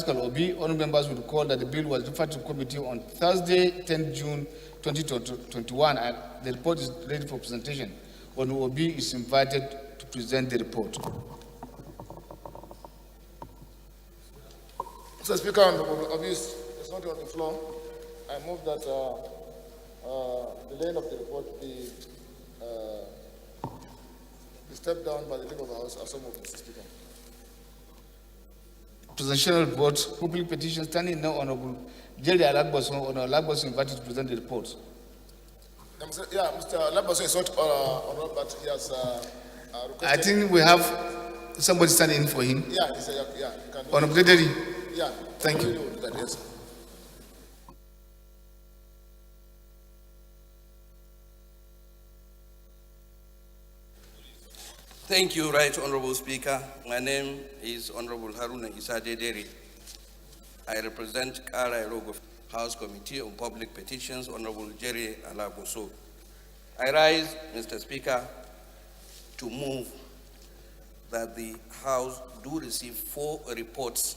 Pascal Obi, honorable members will recall that the bill was referred to committee on Thursday, 10 June 2021, and the report is ready for presentation. Honorable Obi is invited to present the report. Mr. Speaker, Honorable Obi is not on the floor. I move that the laying of the report be stepped down by the Leader of the House as so moved, Mr. Speaker. Presidential report, public petition standing now, Honorable Jerry Alagboso. Honorable Alagboso invited to present the report. Yeah, Mr. Alagboso is not honorable, but he has requested. I think we have somebody standing in for him. Yeah, yeah. Honorable Jerry. Yeah. Thank you. Yes. Thank you, Right Honorable Speaker. My name is Honorable Haruna Isade Deri. I represent Kara Irogo House Committee on Public Petitions, Honorable Jerry Alagoso. I rise, Mr. Speaker, to move that the House do receive 4 reports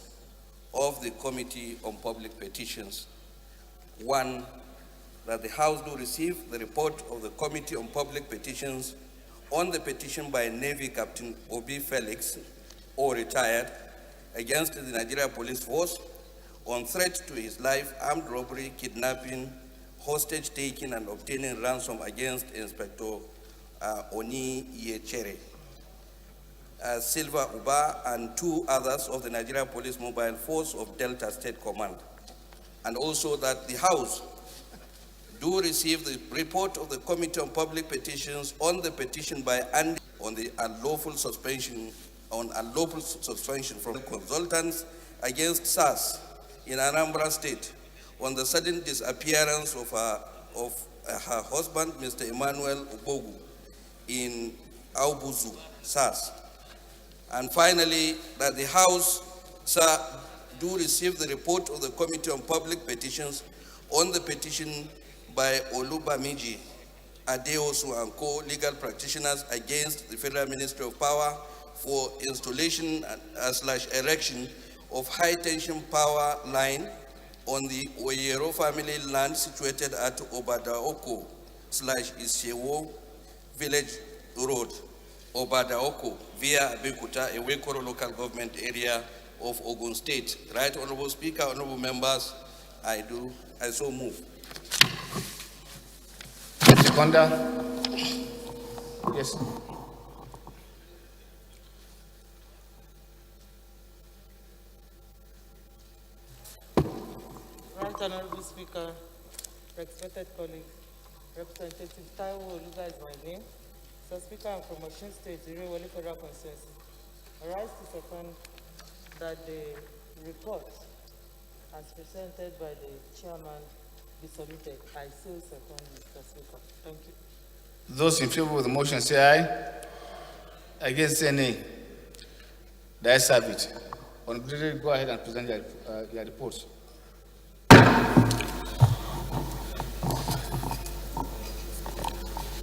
of the Committee on Public Petitions. 1, that the House do receive the report of the Committee on Public Petitions on the petition by Navy Captain Obi Felix, or retired, against the Nigeria Police Force on threat to his life, armed robbery, kidnapping, hostage taking, and obtaining ransom against Inspector Oni Yechere, Silva Uba, and 2 others of the Nigeria Police Mobile Force of Delta State Command. And also that the House do receive the report of the Committee on Public Petitions on the petition by Andy on the unlawful suspension from consultants against SARS in Anambra State on the sudden disappearance of her husband, Mr. Emmanuel Ubogu, in Aubuzu, SARS. And finally, that the House, sir, do receive the report of the Committee on Public Petitions on the petition by Olubamiji Adeosu and co-legal practitioners against the Federal Ministry of Power for installation / erection of high-tension power line on the Oyero family land situated at Obadaoko / Isewo Village Road, Obadaoko, via Bekuta, a Wekoro local government area of Ogun State. Right, Honorable Speaker, Honorable members, I so move. Seconder. Yes. Right, Honorable Speaker, respected colleagues, Representative Taiwo Oluga is my name. So, Speaker, I'm from Osun State, the Irewole Federal Constituency. I rise to second that the report, as presented by the chairman, be submitted. I so second, Mr. Speaker. Thank you. Those in favor of the motion say aye. Against say nay. The ayes have it. Honorable, go ahead and present your reports.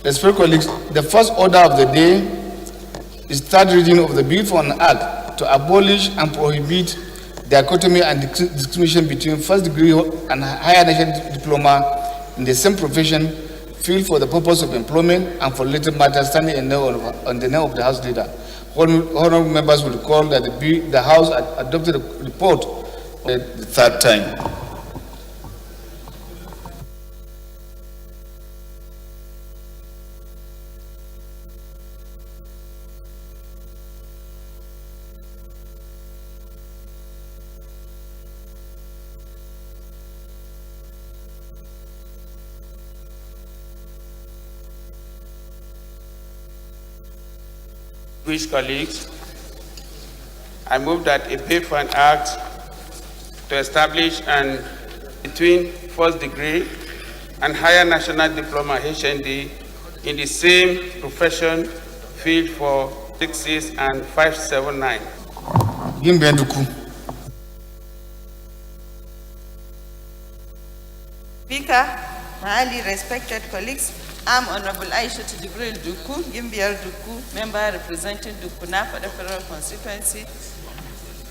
Respected colleagues, the first order of the day is third reading of the bill for an act to abolish and prohibit dichotomy and discrimination between first degree and higher national diploma in the same profession, field for the purpose of employment and for related matters standing on the name of the House leader. Honorable members will recall that the House adopted a report the 3rd time. Colleagues, I move that a bill for an act to establish and between first degree and higher national diploma HND in the same profession field for 66 and 579. Speaker, my highly respected colleagues, I'm Honorable Aisha Jibril Duku, Gimbiar Duku, member representing Dukuna for the Federal Constituency.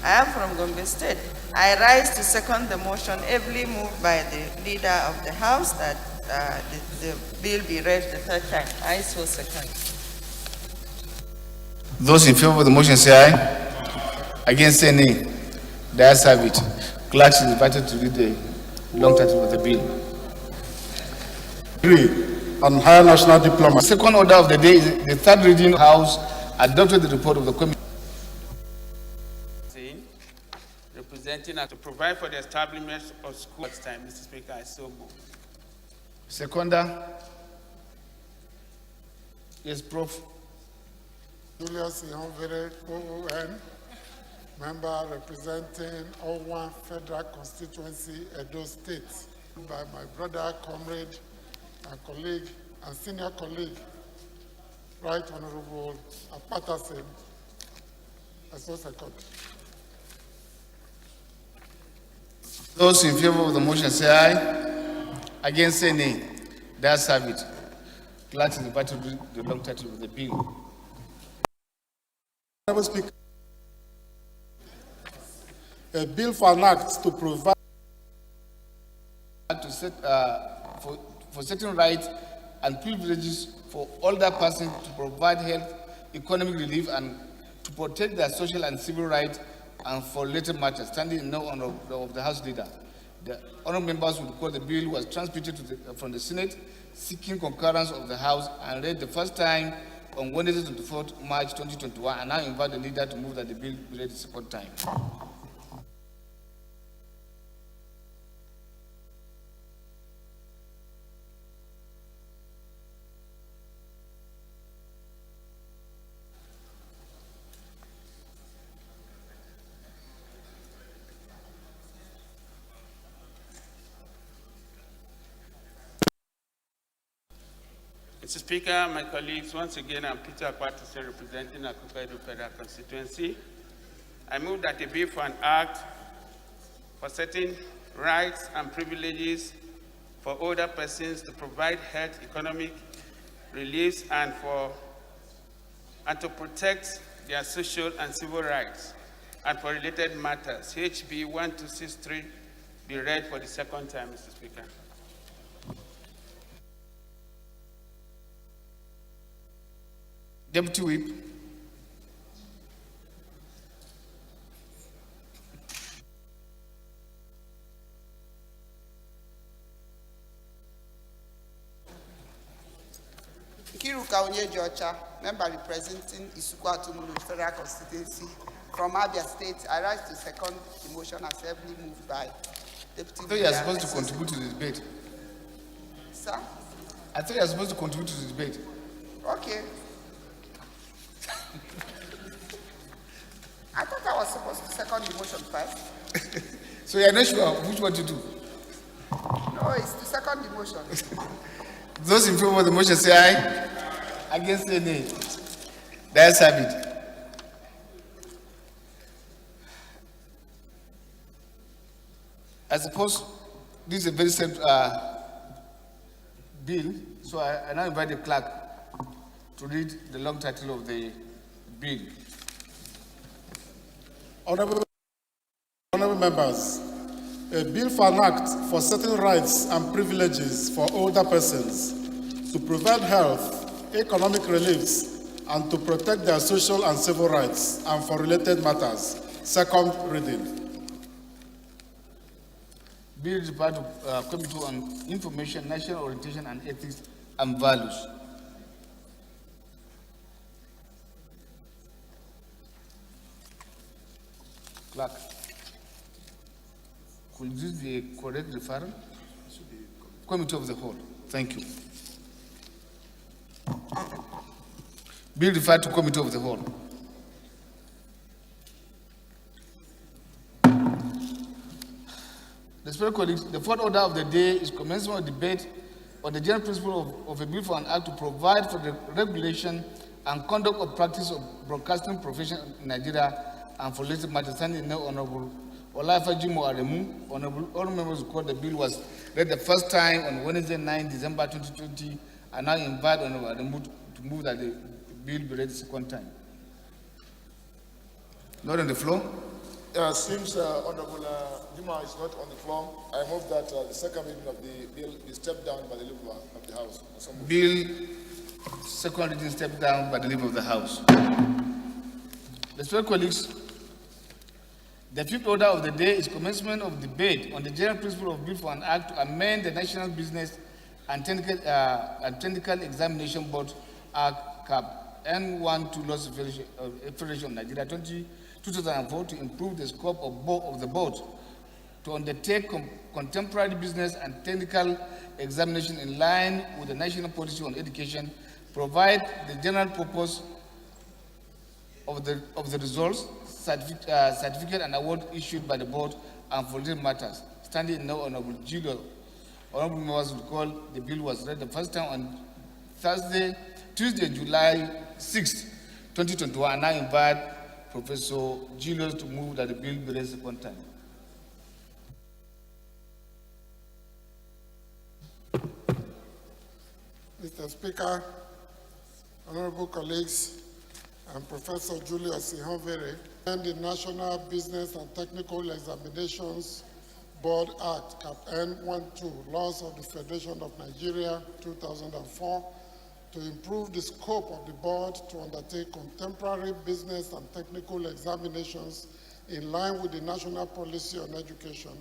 I am from Gombe State. I rise to second the motion ably moved by the leader of the House that the bill be read the third time. I so second. Those in favor of the motion say aye. Against say nay. The ayes have it. Clerk is invited to read the long title of the bill. On higher national diplomacy. Second order of the day is the third reading of the House adopted the report of the committee. Representing to provide for the establishment of schools time, Mr. Speaker, I so move. Seconder. Yes, Prof. Julius Ihonvere, OON, member representing Owan Federal Constituency, Edo State, by my brother, comrade, and colleague, and senior colleague, Right Honorable Apatasim. I so second. Those in favor of the motion say aye. Against say nay. The ayes have it. Clerk is invited to read the long title of the bill. Honorable Speaker, a bill for an act to provide To set, for certain rights and privileges for older persons to provide health, economic relief, and to protect their social and civil rights, and for related matters, standing in no honor of the House Leader. The honourable members will recall the bill was transmitted to from the Senate, seeking concurrence of the House, and read the first time on Wednesday, 24th March 2021, and now invite the Leader to move that the bill be read the second time. Mr. Speaker, my colleagues, once again, I'm Peter Patterson, representing Akuka Federal Constituency. I move that a bill for an act for certain rights and privileges for older persons to provide health, economic reliefs, and to protect their social and civil rights, and for related matters, HB 1263, be read for the second time, Mr. Speaker. Deputy Whip. Kiruka Onyejocha, member representing Isukwa Tumulu Federal Constituency from Abia State. I rise to second the motion as heavily moved by Deputy. I thought you are supposed to contribute to the debate. Sir? I thought you are supposed to contribute to the debate. Okay. I thought I was supposed to second the motion first. So you are not sure which one to do? No, it's to second the motion. Those in favor of the motion say aye. Against say nay. The ayes have it. I suppose this is a very simple bill, so I now invite the clerk to read the long title of the bill. Honorable members, a bill for an act for certain rights and privileges for older persons to provide health, economic reliefs, and to protect their social and civil rights, and for related matters. Second reading. Bill is part of Committee on Information, National Orientation, and Ethics and Values. Clerk, could this be a correct referral? Committee of the Whole. Thank you. Bill referred to Committee of the Whole. Respected colleagues, the fourth order of the day is commencement of debate on the general principle of a bill for an act to provide for the regulation and conduct of practice of broadcasting profession in Nigeria and for related matters. Standing in the Honorable Olafajimo Aremu, all members recall the bill was read the first time on Wednesday, 9 December 2020, and now invite Honorable Aremu to move that the bill be read the second time. Not on the floor. Since Honorable Juma is not on the floor, I move that the second reading of the bill be stepped down by the leader of the House. So moved. Bill, second reading, stepped down by the leader of the House. Respected colleagues, the fifth order of the day is commencement of debate on the general principle of bill for an act to amend the National Business and Technical Examination Board Act (CAP) N1 to Laws Federation of Nigeria 2004 to improve the scope of the board to undertake contemporary business and technical examination in line with the national policy on education, provide the general purpose of the results, certificate and award issued by the board, and for related matters. Standing now, Honorable honorable members will call the bill was read the first time on Tuesday, July 6, 2021. And I invite Professor Julius to move that the bill be read second time. Mr. Speaker, honorable colleagues, I'm Professor Julius Ihonvere, and the National Business and Technical Examinations Board Act, CAP N12, Laws of the Federation of Nigeria, 2004, to improve the scope of the board to undertake contemporary business and technical examinations in line with the national policy on education,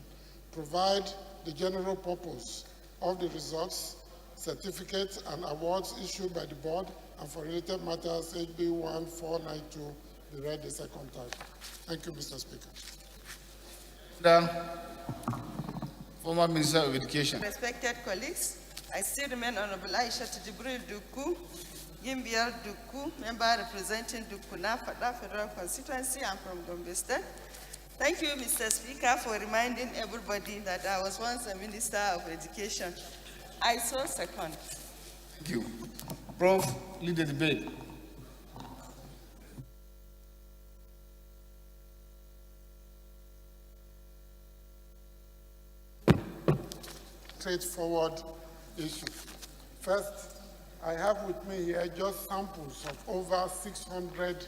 provide the general purpose of the results, certificates and awards issued by the board, and for related matters, HB 1492 be read the second time. Thank you, Mr. Speaker. Former Minister of Education. Respected colleagues, I still remain Honorable Aisha Jibril Duku, Gimbiel Duku, member representing Dukuna Fada Federal Constituency. I'm from Gombe State. Thank you, Mr. Speaker, for reminding everybody that I was once a Minister of Education. I so second. Thank you. Prof, lead the debate. Straightforward issue. First, I have with me here just samples of over 600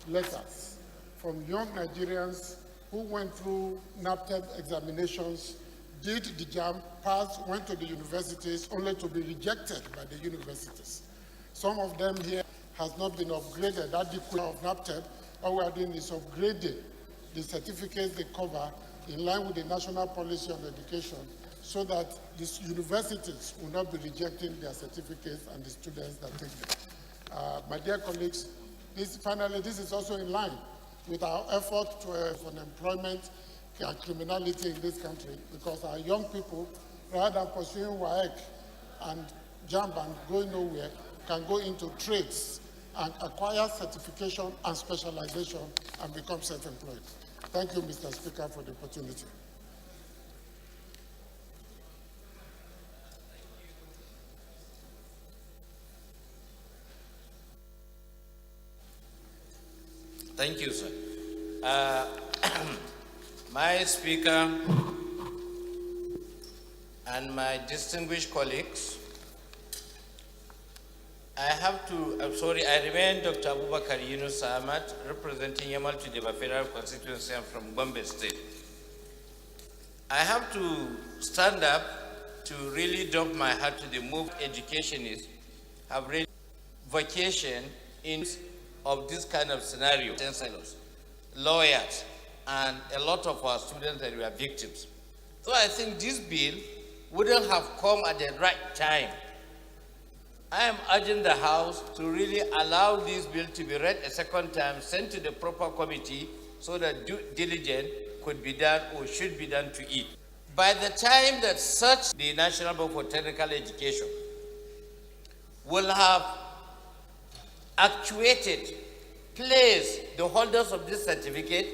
letters from young Nigerians who went through NAPTEP examinations, did the JAM, passed, went to the universities, only to be rejected by the universities. Some of them here has not been upgraded adequately of NAPTEP. All we are doing is upgrading the certificates they cover in line with the national policy on education, so that these universities will not be rejecting their certificates and the students that take them. My dear colleagues, finally, this is also in line with our effort to unemployment and criminality in this country, because our young people, rather than pursuing WAEC and JAMB and going nowhere, can go into trades and acquire certification and specialization and become self-employed. Thank you, Mr. Speaker, for the opportunity. Thank you, sir. My speaker and my distinguished colleagues, I remain Dr. Abubakar Yunus Ahmad, representing Yamal Tudeba Federal Constituency. I'm from Gombe State. I have to stand up to really dump my heart to the move educationists have really vocation in of this kind of scenario, chancellors, lawyers, and a lot of our students that were victims. So I think this bill wouldn't have come at the right time. I am urging the House to really allow this bill to be read a second time, sent to the proper committee, so that due diligence could be done or should be done to it. By the time that the National Board for Technical Education will have actuated, placed the holders of this certificate,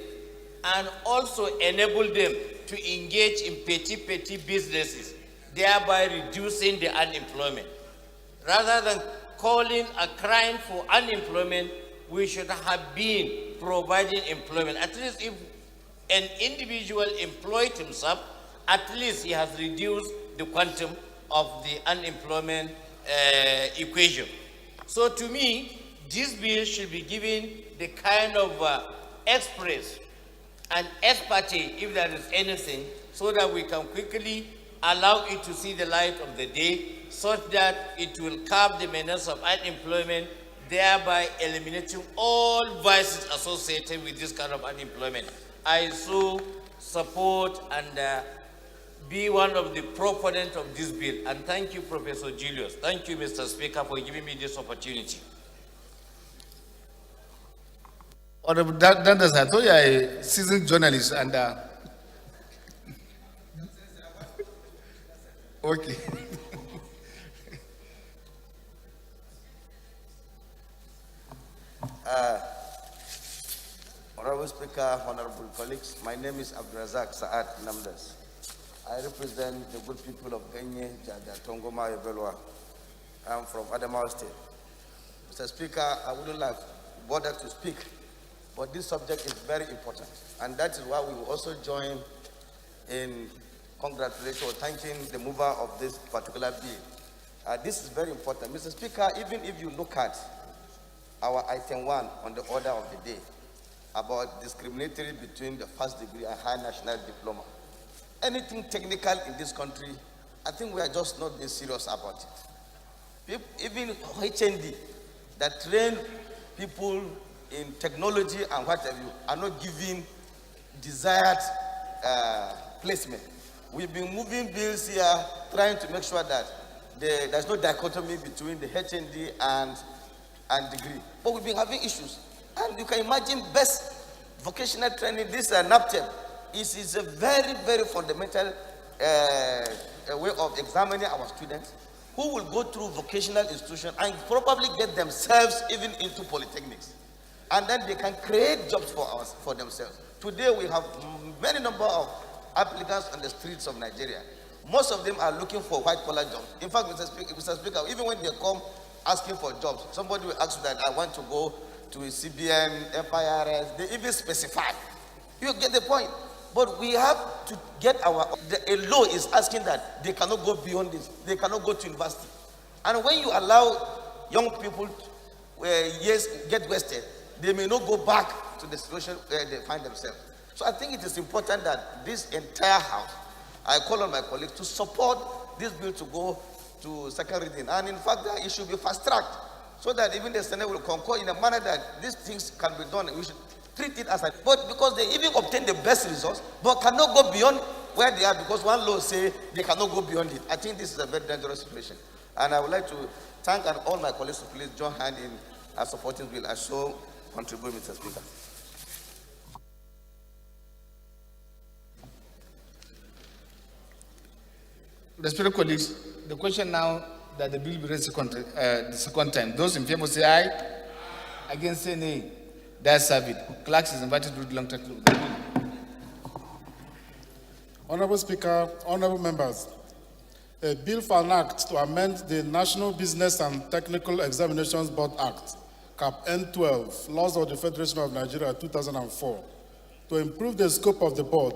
and also enable them to engage in petty businesses, thereby reducing the unemployment. Rather than calling a crime for unemployment, we should have been providing employment. At least if an individual employed himself, at least he has reduced the quantum of the unemployment equation. So to me, this bill should be given the kind of express and expertise, if there is anything, so that we can quickly allow it to see the light of the day, such that it will curb the menace of unemployment, thereby eliminating all vices associated with this kind of unemployment. I so support and be one of the proponents of this bill. And thank you, Professor Julius. Thank you, Mr. Speaker, for giving me this opportunity. Honorable Dandas, I thought you are a seasoned journalist and okay. Honorable Speaker, honorable colleagues, my name is Abdurazak Saad Namdas. I represent the good people of Ganye, Jaja, Tongoma, Ebelwa. I'm from Adamawa State. Mr. Speaker, I wouldn't like bother to speak, but this subject is very important, and that is why we will also join in congratulating or thanking the mover of this particular bill. This is very important. Mr. Speaker, even if you look at our item 1 on the order of the day about discriminatory between the first degree and high national diploma, anything technical in this country, I think we are just not being serious about it. Even HND that train people in technology and what have you are not giving desired placement. We've been moving bills here trying to make sure that there's no dichotomy between the HND and degree. But we've been having issues. And you can imagine best vocational training, this NAPTEP, is a very, very fundamental way of examining our students who will go through vocational institution and probably get themselves even into polytechnics. And then they can create jobs for themselves. Today we have many number of applicants on the streets of Nigeria. Most of them are looking for white-collar jobs. In fact, Mr. Speaker, even when they come asking for jobs, somebody will ask that I want to go to CBN, FIRS, they even specify. You get the point. But we have to get a law is asking that they cannot go beyond this. They cannot go to university. And when you allow young people years get wasted, they may not go back to the situation where they find themselves. So I think it is important that this entire House, I call on my colleagues to support this bill to go to second reading. And in fact, it should be fast-tracked so that even the Senate will concur in a manner that these things can be done. We should treat it as a, but because they even obtain the best results, but cannot go beyond where they are because one law say they cannot go beyond it. I think this is a very dangerous situation. And I would like to thank all my colleagues to please join hand in supporting the bill. I so contribute, Mr. Speaker. Respected colleagues, the question now that the bill be read the second time. Those in favor say aye. Against say nay. That's it. Clerks is invited to read the long title of the bill. Honorable Speaker, honorable members, a bill for an act to amend the National Business and Technical Examinations Board Act, Cap N12, Laws of the Federation of Nigeria 2004, to improve the scope of the board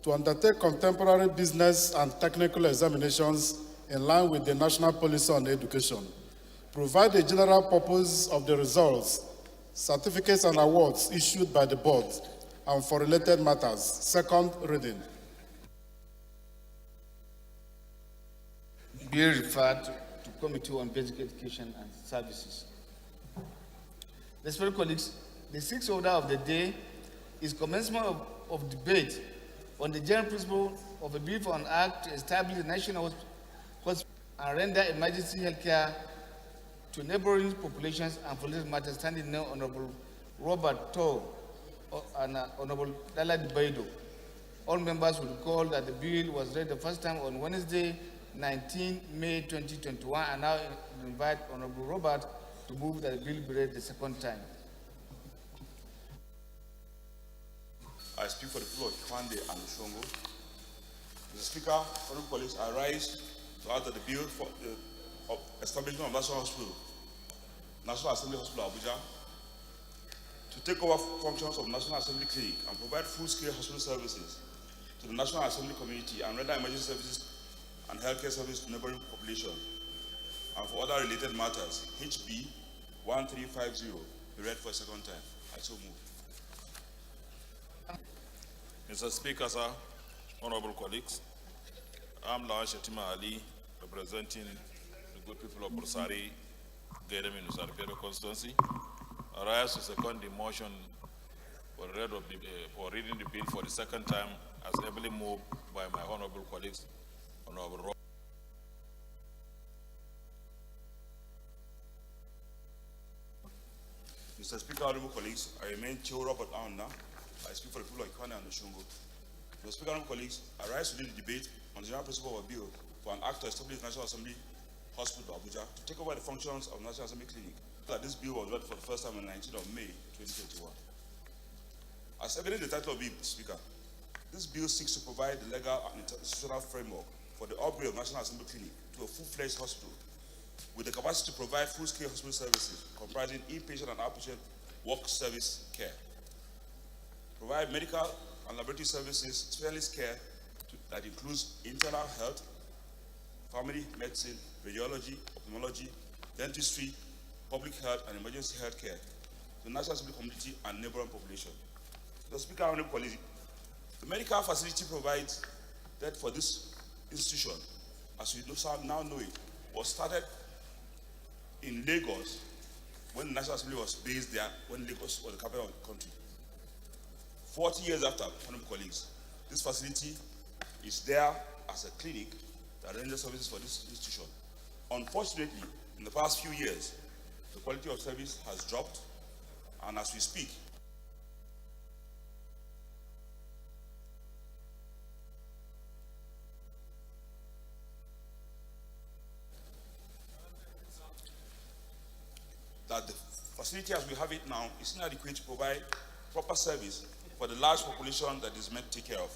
to undertake contemporary business and technical examinations in line with the National Policy on Education, provide the general purpose of the results, certificates and awards issued by the board, and for related matters. Second reading. Bill referred to Committee on Basic Education and Services. Respected colleagues, the sixth order of the day is commencement of debate on the general principle of a bill for an act to establish a national hospital and render emergency health care to neighboring populations and for little matters standing now Honorable Robert Toh and Honorable Dalad Baido. All members will recall that the bill was read the first time on Wednesday, 19 May 2021, and now invite Honorable Robert to move that the bill be read the second time. I speak for the people of Kwande and Shongo. Mr. Speaker, honorable colleagues, I rise to ask that the bill for the establishment of National Hospital, National Assembly Hospital Abuja, to take over functions of National Assembly Clinic and provide full-scale hospital services to the National Assembly community and render emergency services and healthcare services to neighboring population, and for other related matters, HB 1350, be read for a second time. I so move. Mr. Speaker, sir, honorable colleagues, I'm Lawal Shatima Ali, representing the good people of Bursari, Gaydam in Usarpero constituency. I rise to second the motion for reading the bill for the second time as ably moved by my honorable colleagues, Honorable Rob. Mr. Speaker, honorable colleagues, I remain Chair Robert Aunda. I speak for the people of Ikwane and Oshungo. Mr. Speaker, honorable colleagues, I rise to lead the debate on the general principle of a bill for an act to establish the National Assembly Hospital, Abuja, to take over the functions of the National Assembly Clinic. That this bill was read for the first time on the 19th of May 2021. As evident in the title of the bill, Speaker, this bill seeks to provide the legal and institutional framework for the upgrade of National Assembly Clinic to a full-fledged hospital with the capacity to provide full-scale hospital services comprising inpatient and outpatient work service care, provide medical and laboratory services, specialist care that includes internal health, family medicine, radiology, ophthalmology, dentistry, public health and emergency health care to the National Assembly community and neighboring population. The Speaker, honorable colleagues, the medical facility provides that for this institution, as we now know it, was started in Lagos when the National Assembly was based there, when Lagos was the capital of the country. 40 years after, honorable colleagues, this facility is there as a clinic that renders services for this institution. Unfortunately, in the past few years, the quality of service has dropped, and as we speak, that the facility as we have it now is inadequate to provide proper service for the large population that is meant to take care of.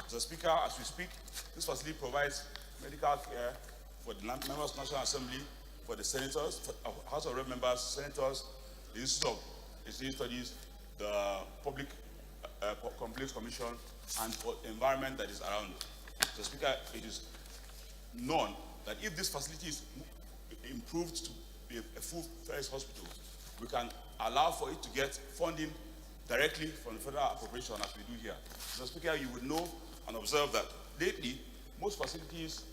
Mr. Speaker, as we speak, this facility provides medical care for the members of the National Assembly, for the senators, for House of Rep members, senators, the Institute of Extension Studies, the Public Complaints Commission, and for the environment that is around it. Mr. Speaker, it is known that if this facility is improved to be a full-fledged hospital, we can allow for it to get funding directly from the federal appropriation as we do here. Mr. Speaker, you would know and observe that lately, most facilities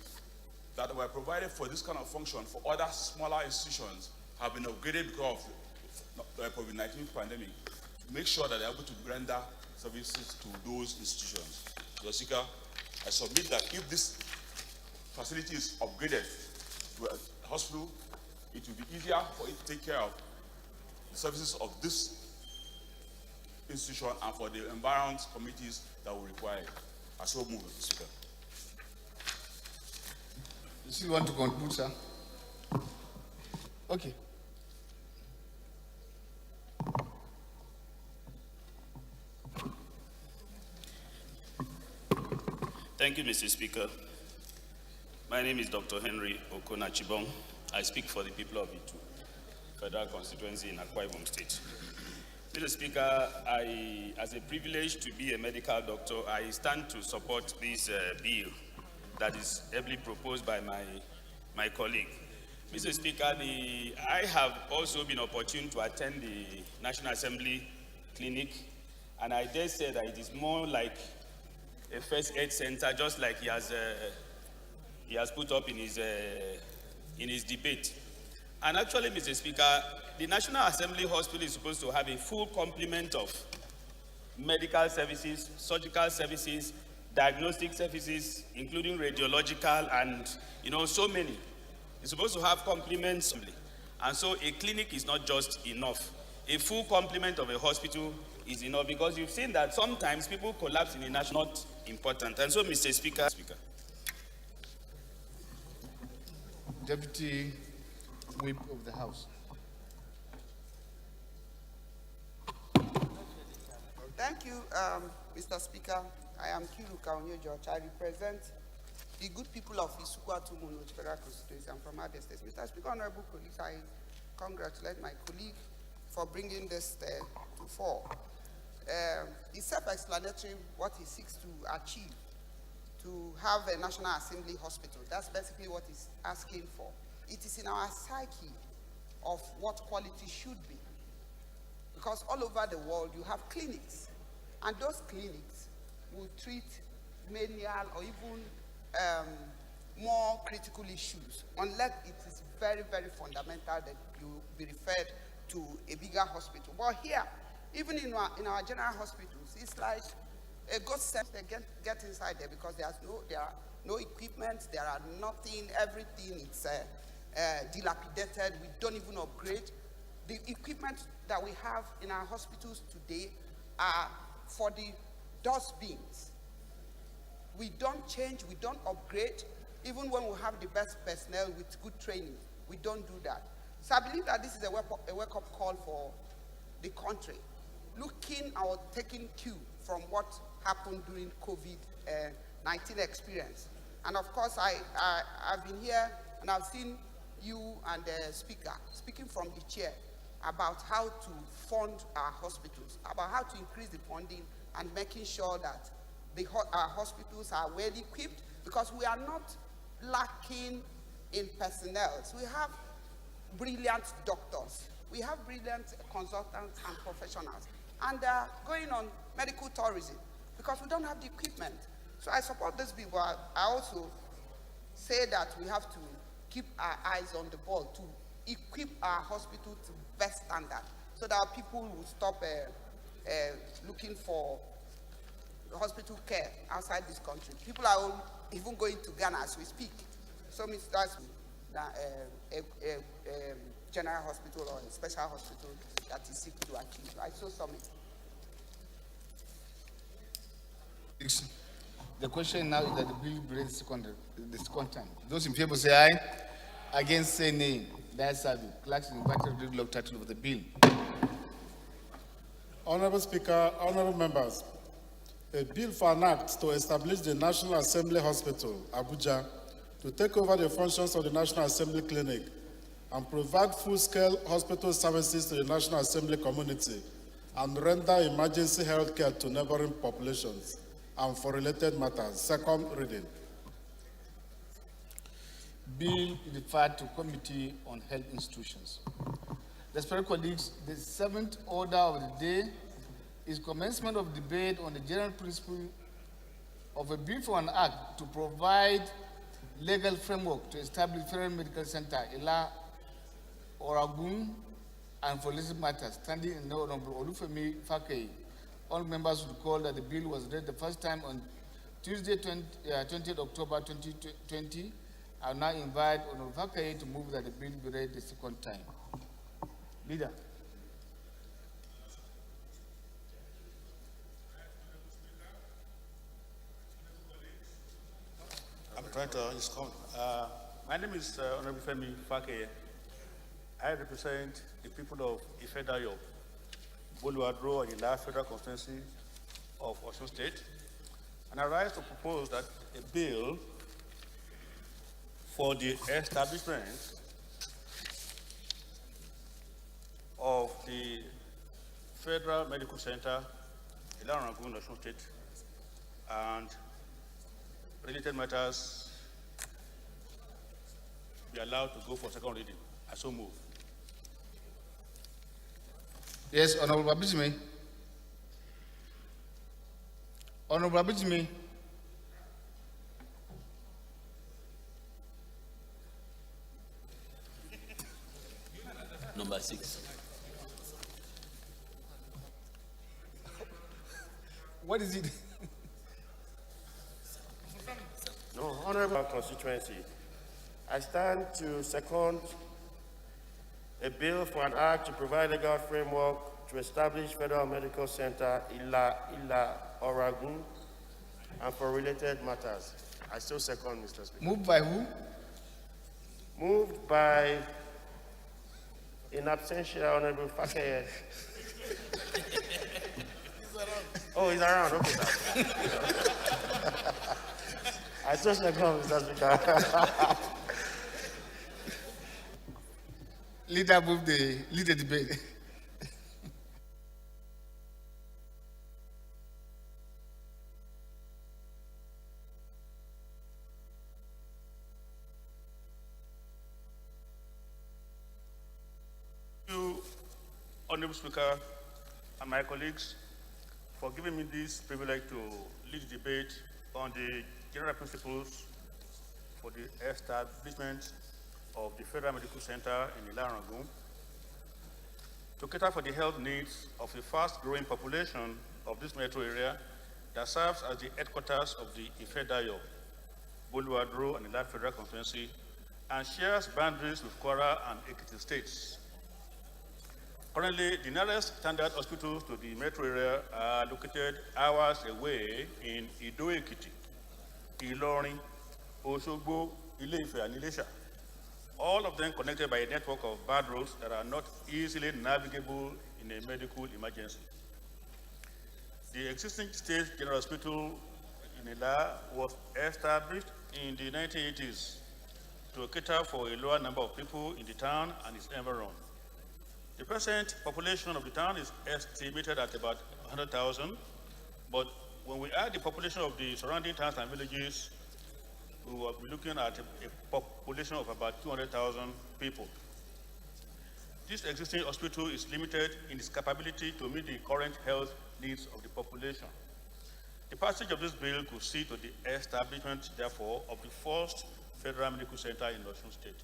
that were provided for this kind of function for other smaller institutions have been upgraded because of the COVID-19 pandemic to make sure that they're able to render services to those institutions. Mr. Speaker, I submit that if this facility is upgraded to a hospital, it will be easier for it to take care of the services of this institution and for the environment committees that will require it. I so move, Mr. Speaker. You still want to conclude, sir? Okay. Thank you, Mr. Speaker. My name is Dr. Henry Okona-Chibong. I speak for the people of Itu, Federal Constituency in Akwa Ibom State. Mr. Speaker, as a privilege to be a medical doctor, I stand to support this bill that is ably proposed by my colleague. Mr. Speaker, I have also been opportune to attend the National Assembly Clinic, and I dare say that it is more like a first aid center, just like he has put up in his debate. And actually, Mr. Speaker, the National Assembly Hospital is supposed to have a full complement of medical services, surgical services, diagnostic services, including radiological and, so many. It's supposed to have complements. And so a clinic is not just enough. A full complement of a hospital is enough because you've seen that sometimes people collapse in a national, not important. And so, Mr. Speaker. Deputy Whip of the House. Thank you, Mr. Speaker. I am Kiruka Onyejoch. I represent the good people of Isukwatu Federal Constituency. I'm from Abia State. Mr. Speaker, honorable colleagues, I congratulate my colleague for bringing this to fore. It's self-explanatory what he seeks to achieve, to have a National Assembly hospital. That's basically what he's asking for. It is in our psyche of what quality should be. Because all over the world, you have clinics. And those clinics will treat menial or even more critical issues, unless it is very, very fundamental that you be referred to a bigger hospital. But here, even in our general hospitals, it's like a ghost sense they get inside there because there are no equipment, there are nothing, everything is dilapidated. We don't even upgrade. The equipment that we have in our hospitals today are for the dustbins. We don't change, we don't upgrade, even when we have the best personnel with good training. We don't do that. So I believe that this is a wake-up call for the country, looking or taking cue from what happened during COVID-19 experience. And of course, I've been here and I've seen you and the speaker speaking from the chair about how to fund our hospitals, about how to increase the funding and making sure that our hospitals are well equipped, because we are not lacking in personnel. So we have brilliant doctors, we have brilliant consultants and professionals, and they are going on medical tourism because we don't have the equipment. So I support this bill, but I also say that we have to keep our eyes on the ball to equip our hospital to best standard so that our people will stop looking for hospital care outside this country. People are even going to Ghana as we speak. So that's a general hospital or a special hospital that is seeking to achieve. I so submit. The question now is that the bill be read the second time. Those in favor say aye. Against say nay. That's how the clerks invited to read the long title of the bill. Honorable Speaker, honorable members, a bill for an act to establish the National Assembly Hospital, Abuja, to take over the functions of the National Assembly Clinic and provide full-scale hospital services to the National Assembly community and render emergency health care to neighboring populations and for related matters. Second reading. Bill is referred to Committee on Health Institutions. Respected colleagues, the seventh order of the day is commencement of debate on the general principle of a bill for an act to provide legal framework to establish Federal Medical Center, Ila Oragun, and for related matters, standing in the Honorable Olufemi Fakeye. All members would recall that the bill was read the first time on Tuesday, 20th October 2020. I now invite Honorable Fakeye to move that the bill be read the second time. Leader. I'm trying to respond. My name is Honorable Femi Fakeye. I represent the people of Ifedayo, Boluadro, and the last federal constituency of Osun State. And I rise to propose that a bill for the establishment of the Federal Medical Center, Ilarangun, Osun State, and related matters be allowed to go for second reading. I so move. Yes, Honorable Babijime. Honorable Babijime. Number 6. What is it? No, honorable constituency, I stand to second a bill for an act to provide legal framework to establish Federal Medical Center, Ila Oragun, and for related matters. I still second, Mr. Speaker. Moved by who? Moved by, in absentia, Honorable Fakeye. Oh, he's around. Okay, sir. I still second, Mr. Speaker. Leader, lead the debate. Thank you, Honorable Speaker, and my colleagues for giving me this privilege to lead the debate on the general principles for the establishment of the Federal Medical Center in Ilarangun to cater for the health needs of a fast-growing population of this metro area that serves as the headquarters of the Ifedayo, Boluwadro, and Ila Federal Constituency, and shares boundaries with Kwara and Ekiti states. Currently, the nearest standard hospitals to the metro area are located hours away in Ido-Ekiti, Ilorin, Osogbo, Ile-Ife, and Ilesha. All of them connected by a network of bad roads that are not easily navigable in a medical emergency. The existing State General Hospital in Ila was established in the 1980s to cater for a lower number of people in the town and its environment. The present population of the town is estimated at about 100,000, but when we add the population of the surrounding towns and villages, we will be looking at a population of about 200,000 people. This existing hospital is limited in its capability to meet the current health needs of the population. The passage of this bill could see to the establishment, therefore, of the first Federal Medical Center in Osun State.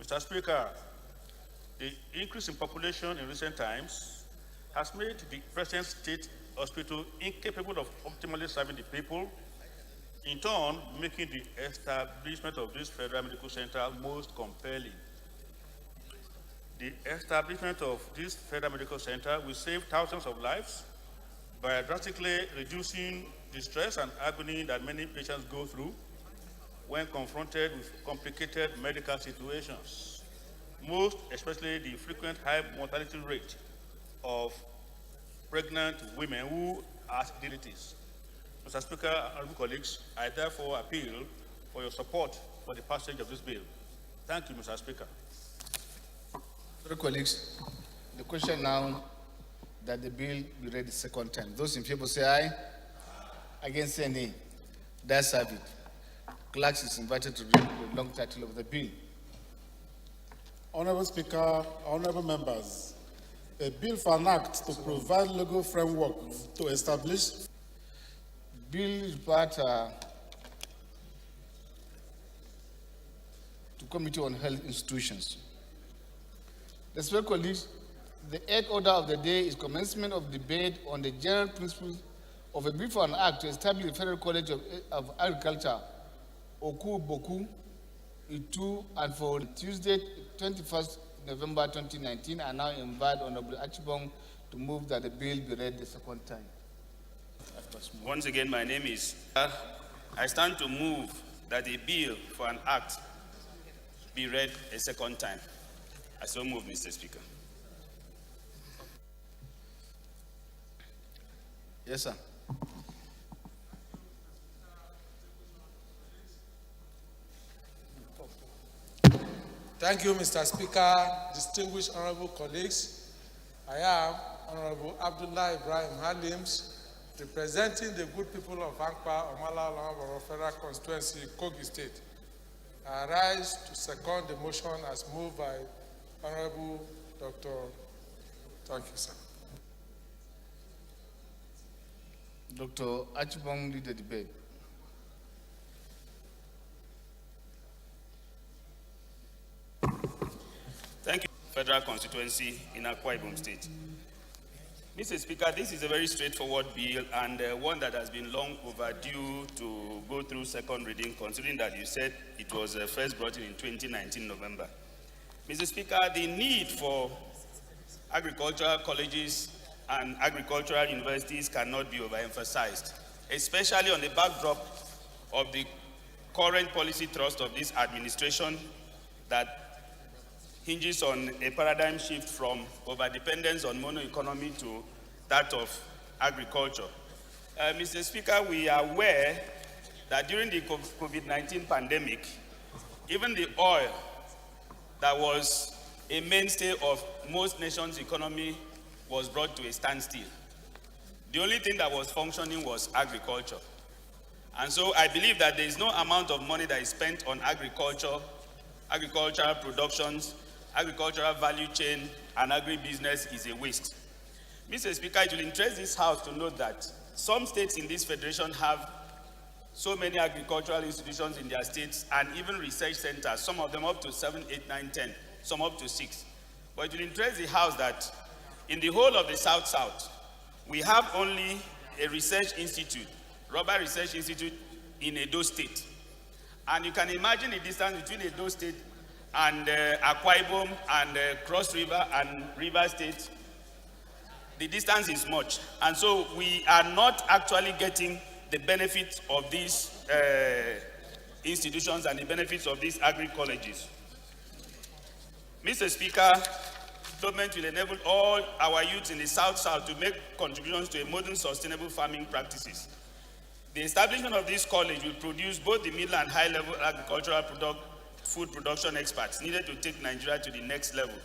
Mr. Speaker, the increase in population in recent times has made the present state hospital incapable of optimally serving the people, in turn making the establishment of this Federal Medical Center most compelling. The establishment of this Federal Medical Center will save thousands of lives by drastically reducing the stress and agony that many patients go through when confronted with complicated medical situations, most especially the frequent high mortality rate of pregnant women who are fertilities. Mr. Speaker and honorable colleagues, I therefore appeal for your support for the passage of this bill. Thank you, Mr. Speaker. Honorable colleagues, the question now that the bill be read the second time. Those in favor say aye. Against say nay. That's have it. Clerks is invited to read the long title of the bill. Honorable Speaker, honorable members, a bill for an act to provide legal framework to establish. Bill is part to Committee on Health Institutions. Respected colleagues, the eighth order of the day is commencement of debate on the general principles of a bill for an act to establish the Federal College of Agriculture, Oku Boku, Itu, and for Tuesday, 21st November 2019, I now invite Honorable Achibong to move that the bill be read the second time. Once again, my name is. I stand to move that a bill for an act be read a second time. I so move, Mr. Speaker. Yes, sir. Thank you, Mr. Speaker, distinguished honorable colleagues. I am Honorable Abdullah Ibrahim Halims, representing the good people of Ankpa, Omala, Olamboro Federal Constituency, Kogi State. I rise to second the motion as moved by Honorable Dr. Thank you, sir. Dr. Achibong lead the debate. Thank you, Federal Constituency in Akwa Ibom State. Mr. Speaker, this is a very straightforward bill and one that has been long overdue to go through second reading, considering that you said it was first brought in 2019 November. Mr. Speaker, the need for agricultural colleges and agricultural universities cannot be overemphasized, especially on the backdrop of the current policy thrust of this administration that hinges on a paradigm shift from overdependence on mono-economy to that of agriculture. Mr. Speaker, we are aware that during the COVID-19 pandemic, even the oil that was a mainstay of most nations' economy was brought to a standstill. The only thing that was functioning was agriculture. And so I believe that there is no amount of money that is spent on agriculture, agricultural productions, agricultural value chain, and agribusiness is a waste. Mr. Speaker, it will interest this House to note that some states in this federation have so many agricultural institutions in their states and even research centers, some of them up to 7, 8, 9, 10, some up to 6. But it will interest the House that in the whole of the South-South, we have only a research institute, Rubber Research Institute in Edo State. And you can imagine the distance between Edo State and Akwa Ibom and Cross River and River State. The distance is much. And so we are not actually getting the benefits of these institutions and the benefits of these agri-colleges. Mr. Speaker, government will enable all our youths in the South-South to make contributions to a modern sustainable farming practices. The establishment of this college will produce both the middle and high-level agricultural food production experts needed to take Nigeria to the next level.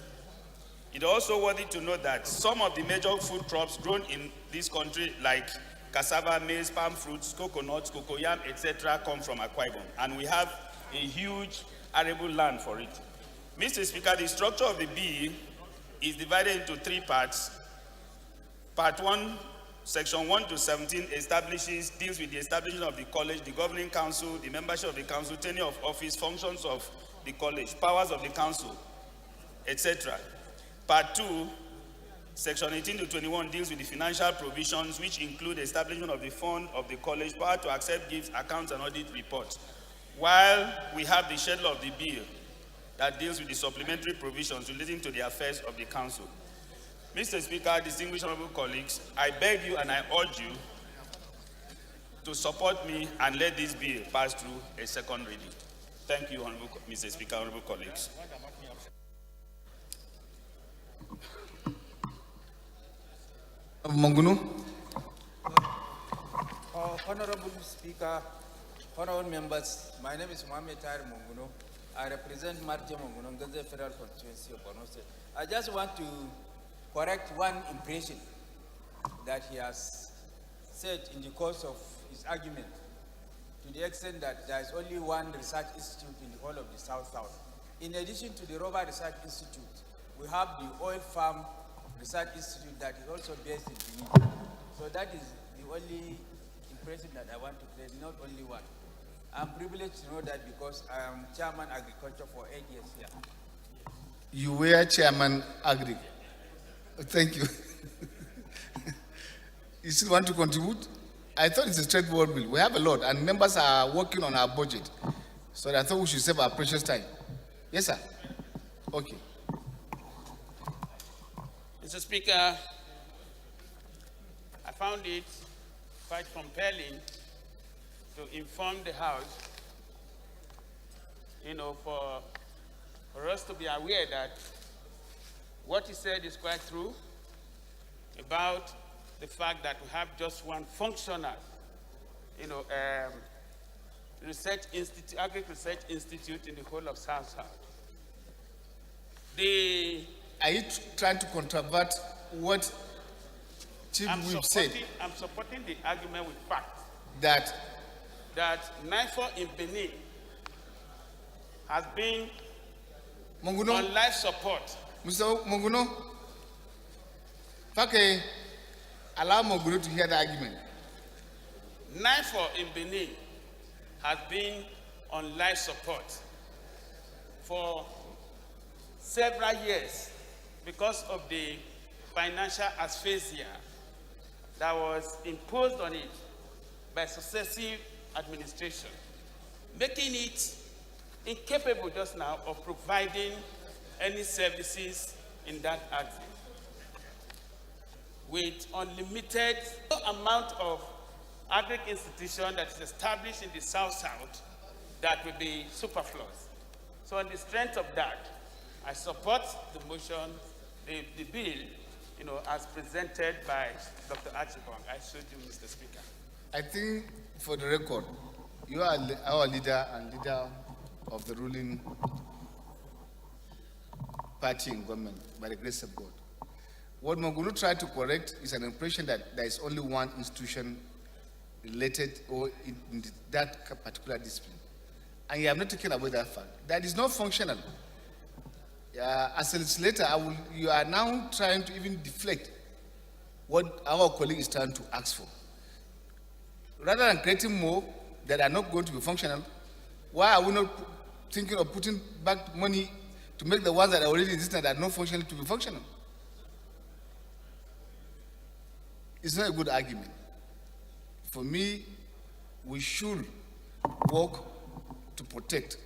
It is also worthy to note that some of the major food crops grown in this country, like cassava, maize, palm fruits, coconuts, cocoyam, etc., come from Akwa Ibom, and we have a huge arable land for it. Mr. Speaker, the structure of the bill is divided into 3 parts. Part 1, Section 1 to 17 deals with the establishment of the college, the governing council, the membership of the council, tenure of office, functions of the college, powers of the council, etc. Part 2, Section 18 to 21 deals with the financial provisions, which include establishment of the fund of the college, power to accept gifts, accounts, and audit reports. While we have the schedule of the bill that deals with the supplementary provisions relating to the affairs of the council. Mr. Speaker, distinguished honorable colleagues, I beg you and I urge you to support me and let this bill pass through a second reading. Thank you, Honorable Mr. Speaker, honorable colleagues. Mongunu. Honorable Speaker, honorable members, my name is Mohamed Tahir Monguno. I represent Marje Monguno, Gaza Federal Constituency of Borno State. I just want to correct one impression that he has said in the course of his argument, to the extent that there is only one research institute in the whole of the South-South. In addition to the Rubber Research Institute, we have the Oil Farm Research Institute that is also based in Benin. So that is the only impression that I want to create, not only one. I'm privileged to know that because I am Chairman Agriculture for 8 years here. You were Chairman Agri. Thank you. You still want to contribute? I thought it's a straightforward bill. We have a lot, and members are working on our budget. So I thought we should save our precious time. Yes, sir. Okay. Mr. Speaker, I found it quite compelling to inform the House, for us to be aware that what he said is quite true about the fact that we have just one functional, research institute, agri-research institute in the whole of South-South. Are you trying to controvert what Chief Whip said? I'm supporting the argument with facts. That NIFO in Benin has been Monguno, on life support. Mr. Monguno, okay, allow Monguno to hear the argument. NIFO in Benin has been on life support for several years because of the financial asphyxia that was imposed on it by successive administration, making it incapable just now of providing any services in that area, with unlimited amount of agric institution that is established in the South-South that will be superfluous. So on the strength of that, I support the motion, the bill, as presented by Dr. Achibong. I should do, Mr. Speaker. I think, for the record, you are our leader and leader of the ruling party in government, by the grace of God. What Monguno tried to correct is an impression that there is only one institution related or in that particular discipline. And you have not taken away that fact. That is not functional. As a legislator, you are now trying to even deflect what our colleague is trying to ask for. Rather than creating more that are not going to be functional, why are we not thinking of putting back money to make the ones that are already existing that are not functional to be functional? It's not a good argument. For me, we should work to protect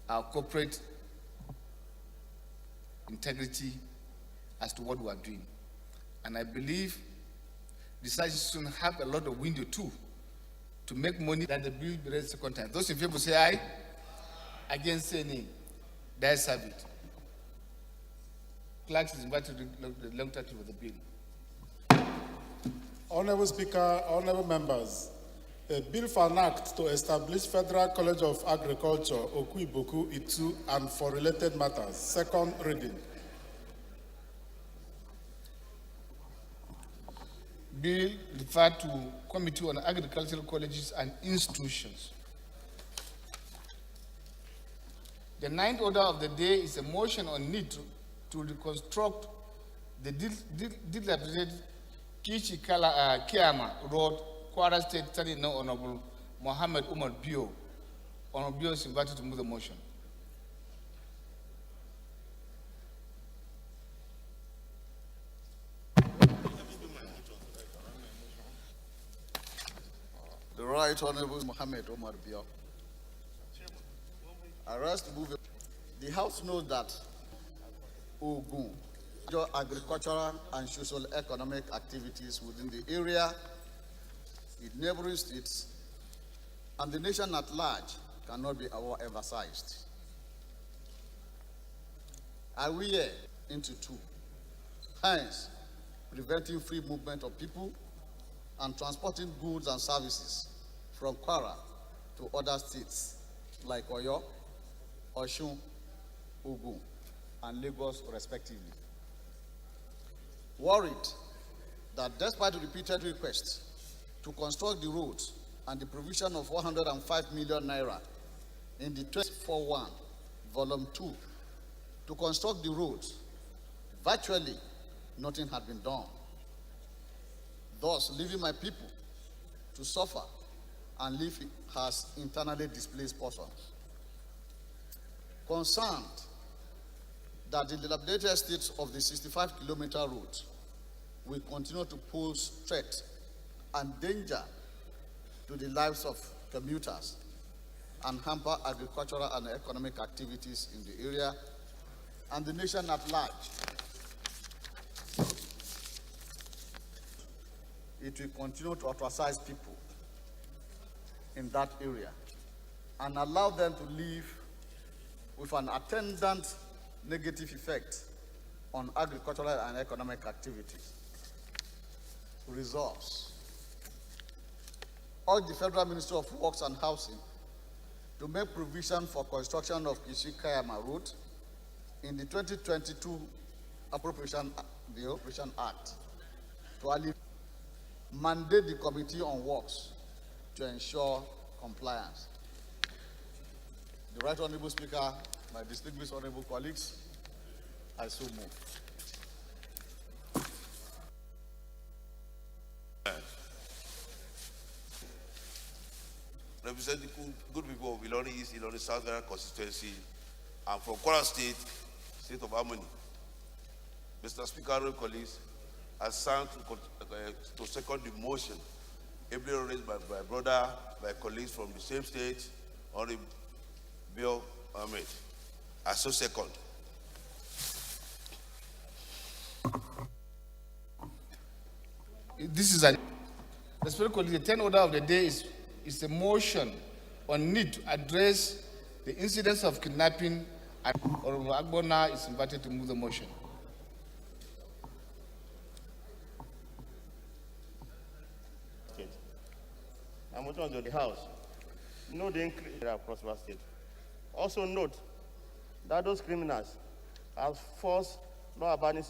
our corporate integrity as to what we are doing. And I believe the should have a lot of window too to make money that the bill be read second time. Those in favor say aye. Against say nay. That's have it. Clerk is invited to the long title of the bill. Honorable Speaker, honorable members, a bill for an act to establish Federal College of Agriculture, Okwiboku, Itu, and for related matters. Second reading. Bill referred to Committee on Agricultural Colleges and Institutions. The ninth order of the day is a motion on need to reconstruct the dilapidated Kiama Road, Kwara State, studying now Honorable Mohammed Umar Bio. Honorable Bio is invited to move the motion. The Right Honorable Mohammed Omar Bio. I rise to move. The House knows that Ogun, agricultural and social economic activities within the area, its neighboring states, and the nation at large cannot be overemphasized. Are we here into two? Hence, preventing free movement of people and transporting goods and services from Kwara to other states like Oyo, Oshun, Ogun, and Lagos respectively. Worried that despite repeated requests to construct the roads and the provision of 105 million naira in the 2041 volume 2 to construct the roads, virtually nothing had been done, thus leaving my people to suffer and live as internally displaced persons. Concerned that the dilapidated state of the 65-kilometer route will continue to pose threat and danger to the lives of commuters and hamper agricultural and economic activities in the area and the nation at large. It will continue to ostracize people in that area and allow them to live with an attendant negative effect on agricultural and economic activities. Resolves. Urge the Federal Ministry of Works and Housing to make provision for construction of Kishi-Kayama Road in the 2022 Appropriation Act to mandate the Committee on Works to ensure compliance. The Right Honorable Speaker, my distinguished honorable colleagues, I so move. Representing good people of Ilori East, Ilori South Ghana constituency, and from Kwara State, State of Harmony. Mr. Speaker, honorable colleagues, I stand to second the motion ably raised by my brother, my colleagues from the same state, Honorable Bill Ahmed. I so second. This is the Speaker, the 10th order of the day is a motion on need to address the incidents of kidnapping, and Honorable Agbona is invited to move the motion. I'm moving to the House. Note the increase across the state. Also note that those criminals have forced law-abiding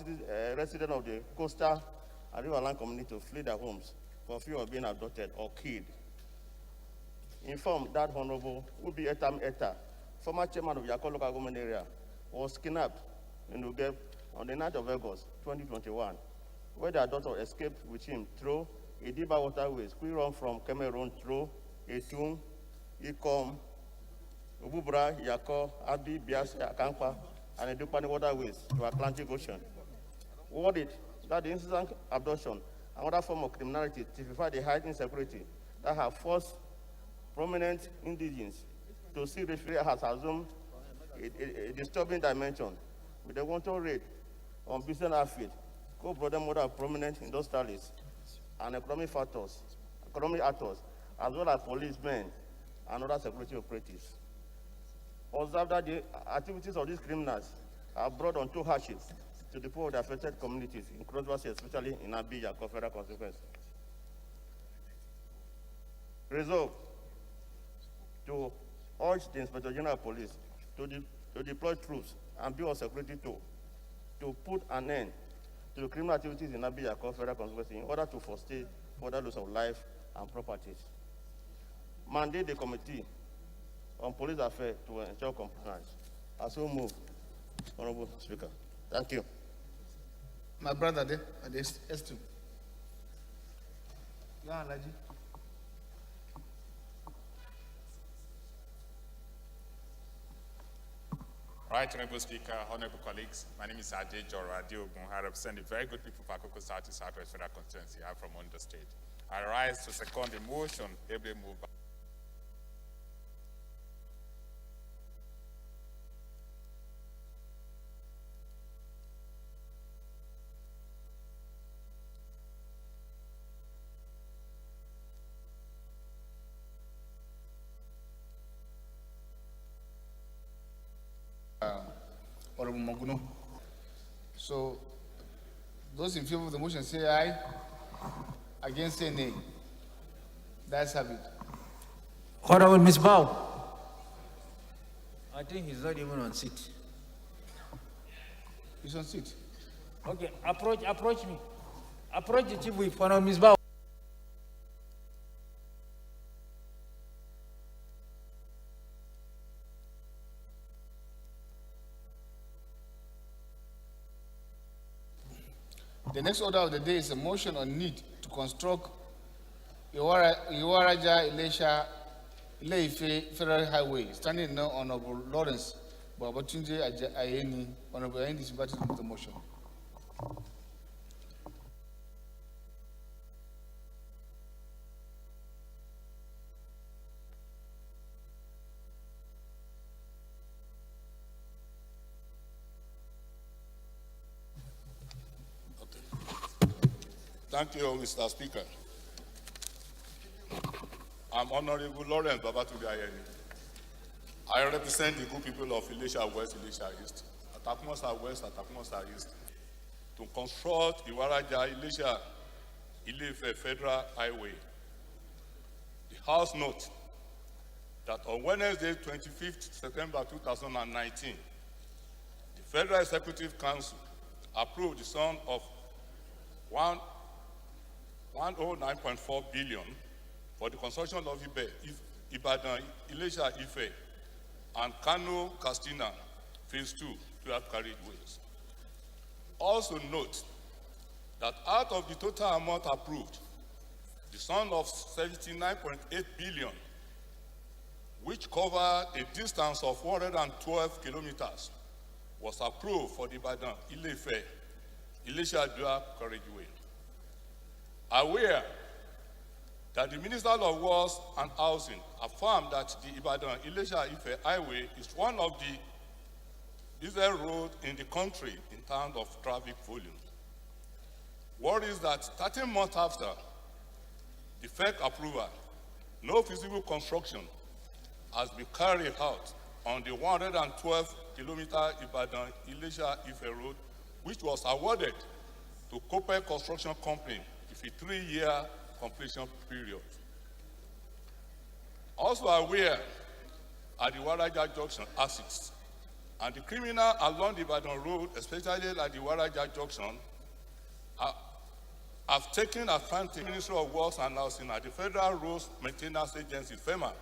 residents of the coastal and riverland community to flee their homes for fear of being abducted or killed. Informed that Honorable Ubi Etam Eta, former chairman of Yakko local government area, was kidnapped in Ugeb on the 9th of August 2021 where their daughter escaped with him through Idiba waterways, quick run from Cameroon through Etum, Ikom, Ububra, Yako, Abi, Bias, Akampa, and Edupani waterways to Atlantic Ocean. Worried that the incident abduction, another form of criminality, typify the high insecurity that have forced prominent indigenes to see referee has assumed a disturbing dimension with a wanton raid on business outfit, co-brother mother of prominent industrialists and economic actors, as well as policemen and other security operatives. Observe that the activities of these criminals are brought unto hardships to the poor of the affected communities, in controversy, especially in Abidjan, federal consequence. Resolve to urge the Inspector General of Police to deploy troops and build security to put an end to the criminal activities in Abidjan, federal consequence, in order to foresee further loss of life and properties. Mandate the Committee on Police Affairs to ensure compliance. I so move, Honorable Speaker. Thank you. My brother there, at the S2. Yeah, Alaji. Right, Honorable Speaker, honorable colleagues, my name is Ajay Jora Diogun. I represent the very good people of Akoko South Southwest Federal Constituency. I'm from Ondo State. I rise to second the motion ably moved by Honorable Moguno. So, those in favor of the motion say aye. Against say nay. That's have it. Honorable Ms. Bao. I think he's not even on seat. He's on seat. Okay, approach me. Approach the chief whip, Honorable Ms. Bao. The next order of the day is a motion on need to construct Iwaraja Ilesha Ileife Federal Highway, standing now Honorable Lawrence Babatunde Ayeni. Honorable Ayeni is invited to the motion. Thank you, Mr. Speaker. I'm Honorable Lawrence Babatunde Ayeni. I represent the good people of Ilesha West, Ilesha East, Atakumosa West, Atakumosa East, to construct Iwaraja Ilesha Ileife Federal Highway. The House notes that on Wednesday, 25th September 2019, the Federal Executive Council approved the sum of 109.4 billion for the construction of Ibadan, Ilesha, Ife, and Kano, Castina, Phase 2, 12 carriageways. Also note that out of the total amount approved, the sum of 79.8 billion, which covered a distance of 112 kilometers, was approved for the Ibadan, Ileife, Ilesha dual carriageway. Aware that the Minister of Works and Housing affirmed that the Ibadan Ilesha Ife Highway is one of the busiest roads in the country in terms of traffic volume. What is that 13 months after the fake approval, no feasible construction has been carried out on the 112-kilometer Ibadan Ilesha Ife road, which was awarded to Copper Construction Company with a 3-year completion period. Also aware at the Waraja Junction assets and the criminal along the Ibadan road, especially at the Waraja Junction, have taken advantage of the Ministry of Works and Housing at the Federal Roads Maintenance Agency, FEMA,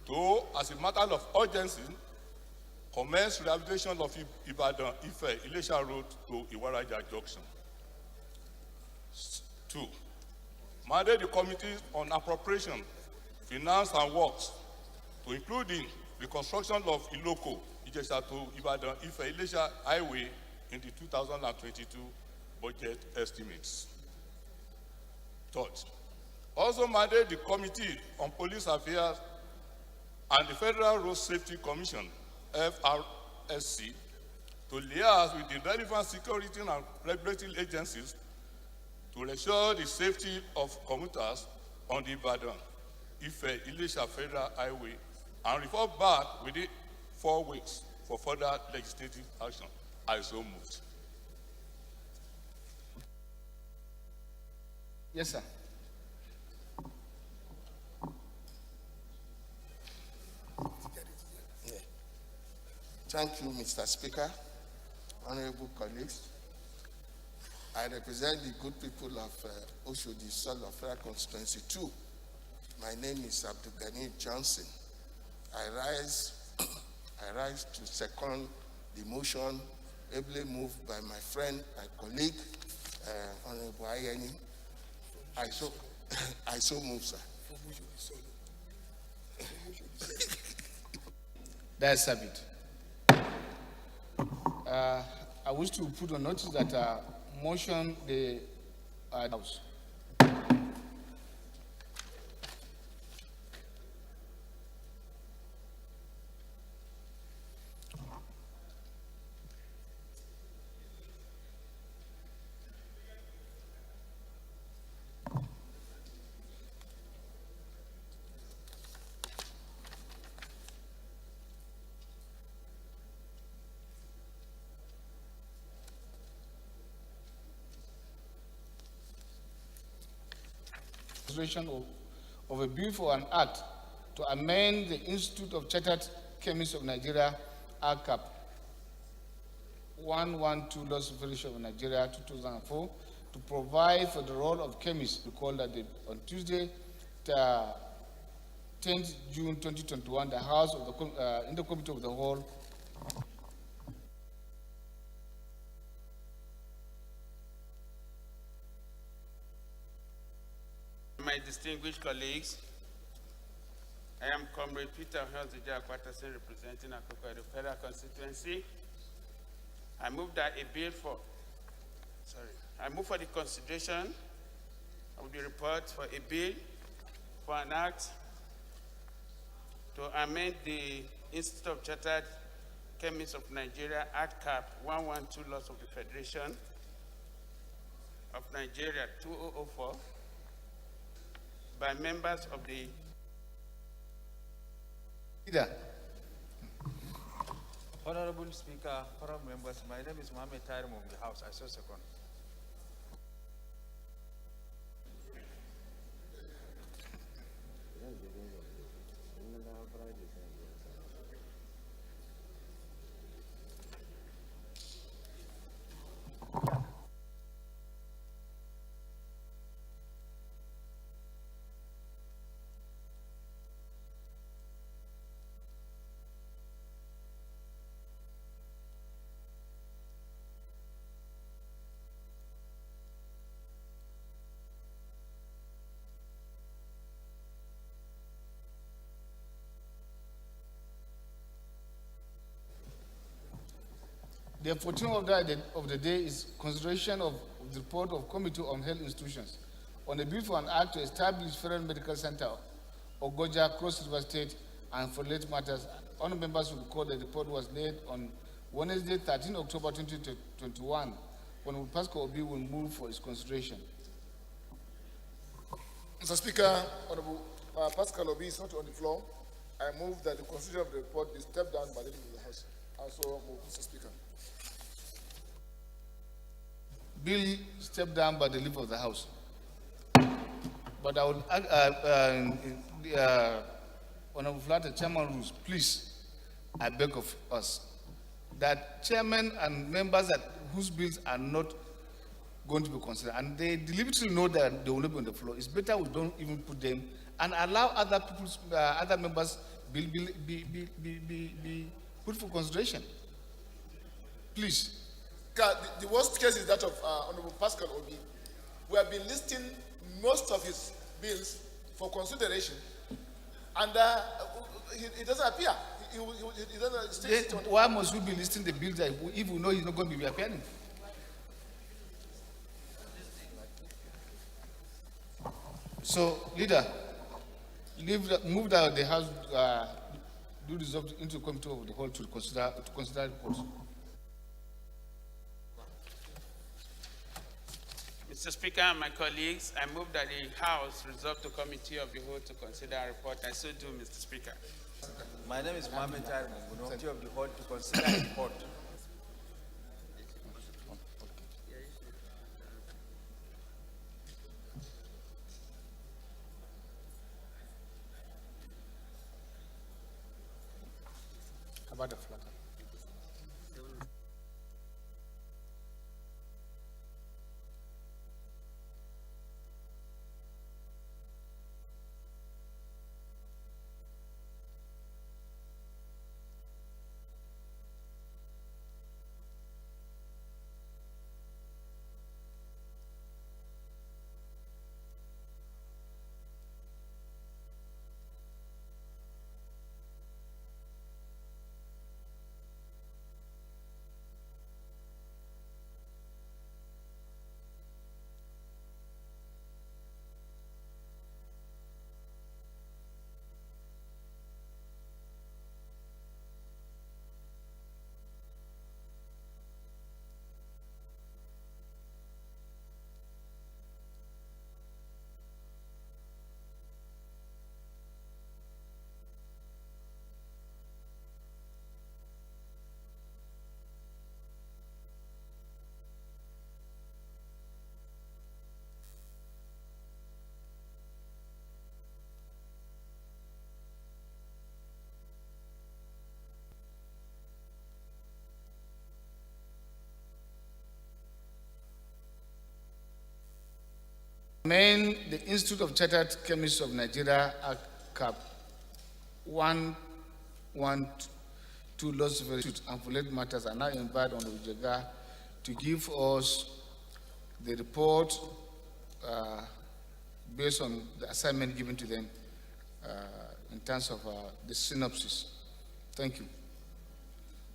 to, as a matter of urgency, commence rehabilitation of Ibadan Ife Ilesha Road to Iwaraja Junction. 2. Mandate the Committee on Appropriation, Finance and Works to include in the construction of Iloko, Ijesha to Ibadan, Ife-Ilesha Highway in the 2022 budget estimates. 3rd, also mandate the Committee on Police Affairs and the Federal Road Safety Commission, FRSC, to liaise with the relevant security and regulatory agencies to ensure the safety of commuters on the Ibadan, Ife-Ilesha Federal Highway, and report back within 4 weeks for further legislative action. I so moved. Yes, sir. Thank you, Mr. Speaker, honorable colleagues. I represent the good people of Oshodi Solo Federal Constituency 2. My name is Abdul Ghani Johnson. I rise to second the motion ably moved by my friend and colleague, Honorable Ayeni. I so move, sir. That's a bit. I wish to put on notice that motion the House. Consideration of a bill for an act to amend the Institute of Chartered Chemists of Nigeria, ACAP 112 Laws of Federation of Nigeria 2004 to provide for the role of chemists. Recall that on Tuesday, 10th June 2021, the House of the in the Committee of the Whole my distinguished colleagues, I am Comrade Peter Hozija Kwatasen, representing Akoko Federal Constituency. I move for the consideration of the report for a bill for an act to amend the Institute of Chartered Chemists of Nigeria, ACAP 112 Laws of the Federation of Nigeria 2004 by members of the leader. Honorable Speaker, honorable members, my name is Mohammed Tarim of the House. I so second. The 14th of the day is consideration of the report of Committee on Health Institutions on a bill for an act to establish Federal Medical Center, Ogoja, Cross River State, and for related matters. Honourable members will recall the report was laid on Wednesday, 13 October 2021, when Pascal Obi will move for its consideration. Mr. Speaker, Honorable Pascal Obi is not on the floor. I move that the consideration of the report be stepped down by the leader of the House. I also move, Mr. Speaker. Bill stepped down by the leader of the House. But I will, Honorable Flatter, Chairman rules, please, I beg of us, that chairmen and members whose bills are not going to be considered, and they deliberately know that they will not be on the floor, it's better we don't even put them and allow other people's, other members' bill be put for consideration. Please. The worst case is that of Honorable Pascal Obi. we have been listing most of his bills for consideration, and it doesn't appear. He doesn't stay. Why must we be listing the bills if we know he's not going to be appearing? So, leader, move the House, do resolve into the committee of the whole to consider reports. Mr. Speaker and my colleagues, I move that the House resolve the committee of the whole to consider a report. I so do, Mr. Speaker. My name is Mohammed Tahir Munguno, committee of the whole to consider a report. How about the flutter? The Institute of Chartered Chemists of Nigeria, ACAP 112 laws of institute and related matters are now invited on Ujega to give us the report based on the assignment given to them in terms of the synopsis. Thank you